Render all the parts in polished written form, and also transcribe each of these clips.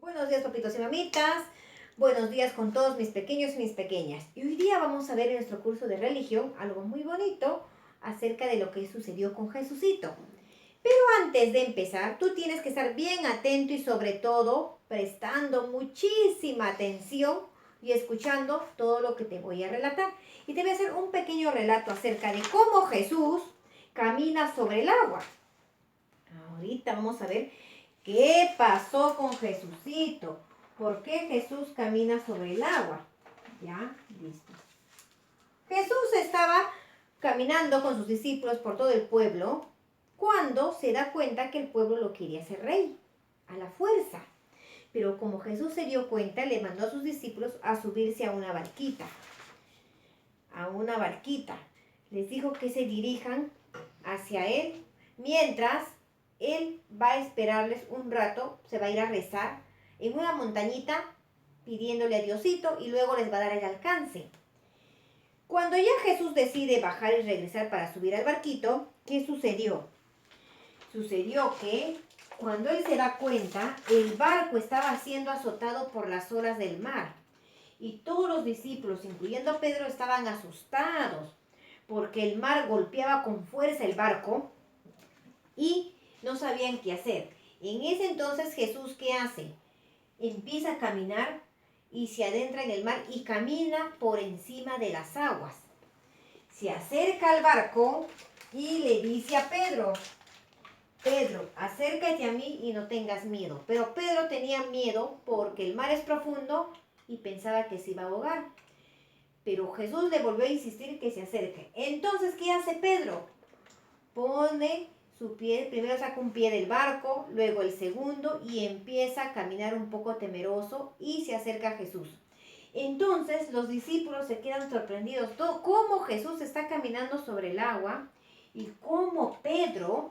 Buenos días, papitos y mamitas. Buenos días con todos mis pequeños y mis pequeñas. Y hoy día vamos a ver en nuestro curso de religión algo muy bonito acerca de lo que sucedió con Jesucito. Pero antes de empezar, tú tienes que estar bien atento y sobre todo prestando muchísima atención y escuchando todo lo que te voy a relatar. Y te voy a hacer un pequeño relato acerca de cómo Jesús camina sobre el agua. Ahorita vamos a ver qué pasó con Jesucito. ¿Por qué Jesús camina sobre el agua? Ya, listo. Jesús estaba caminando con sus discípulos por todo el pueblo cuando se da cuenta que el pueblo lo quería hacer rey, a la fuerza. Pero como Jesús se dio cuenta, le mandó a sus discípulos a subirse a una barquita. A una barquita. Les dijo que se dirijan hacia él mientras él va a esperarles un rato, se va a ir a rezar en una montañita pidiéndole a Diosito y luego les va a dar el alcance. Cuando ya Jesús decide bajar y regresar para subir al barquito, ¿qué sucedió? Sucedió que cuando él se da cuenta, el barco estaba siendo azotado por las olas del mar. Y todos los discípulos, incluyendo a Pedro, estaban asustados porque el mar golpeaba con fuerza el barco y no sabían qué hacer. En ese entonces Jesús, ¿qué hace? Empieza a caminar y se adentra en el mar y camina por encima de las aguas. Se acerca al barco y le dice a Pedro, Pedro, acércate a mí y no tengas miedo. Pero Pedro tenía miedo porque el mar es profundo y pensaba que se iba a ahogar. Pero Jesús le volvió a insistir que se acerque. Entonces, ¿qué hace Pedro? Pone su pie, primero saca un pie del barco, luego el segundo y empieza a caminar un poco temeroso y se acerca a Jesús. Entonces los discípulos se quedan sorprendidos. Cómo Jesús está caminando sobre el agua y cómo Pedro,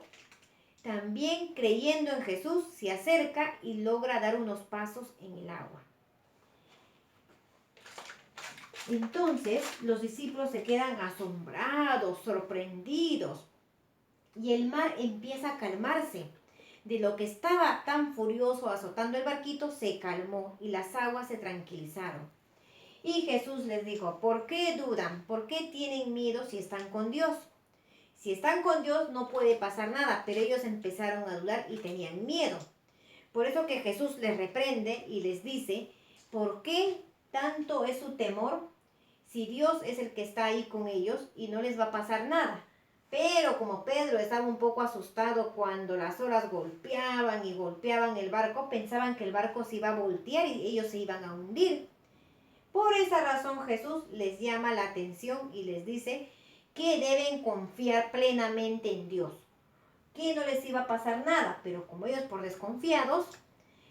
también creyendo en Jesús, se acerca y logra dar unos pasos en el agua. Entonces los discípulos se quedan asombrados, sorprendidos. Y el mar empieza a calmarse. De lo que estaba tan furioso azotando el barquito, se calmó y las aguas se tranquilizaron. Y Jesús les dijo, ¿por qué dudan? ¿Por qué tienen miedo si están con Dios? Si están con Dios no puede pasar nada, pero ellos empezaron a dudar y tenían miedo. Por eso que Jesús les reprende y les dice, ¿por qué tanto es su temor? Si Dios es el que está ahí con ellos y no les va a pasar nada. Pero como Pedro estaba un poco asustado cuando las olas golpeaban y golpeaban el barco, pensaban que el barco se iba a voltear y ellos se iban a hundir. Por esa razón Jesús les llama la atención y les dice que deben confiar plenamente en Dios, que no les iba a pasar nada, pero como ellos por desconfiados,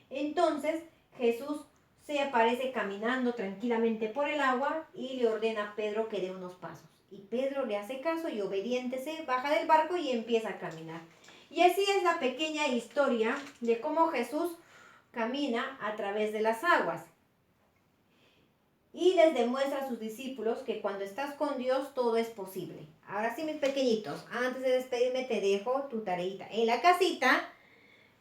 entonces Jesús se aparece caminando tranquilamente por el agua y le ordena a Pedro que dé unos pasos. Y Pedro le hace caso y obediente se baja del barco y empieza a caminar. Y así es la pequeña historia de cómo Jesús camina a través de las aguas. Y les demuestra a sus discípulos que cuando estás con Dios todo es posible. Ahora sí, mis pequeñitos, antes de despedirme te dejo tu tareita en la casita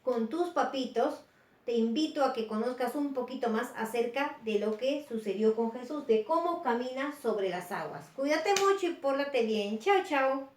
con tus papitos. Te invito a que conozcas un poquito más acerca de lo que sucedió con Jesús, de cómo camina sobre las aguas. Cuídate mucho y pórtate bien. Chao, chao.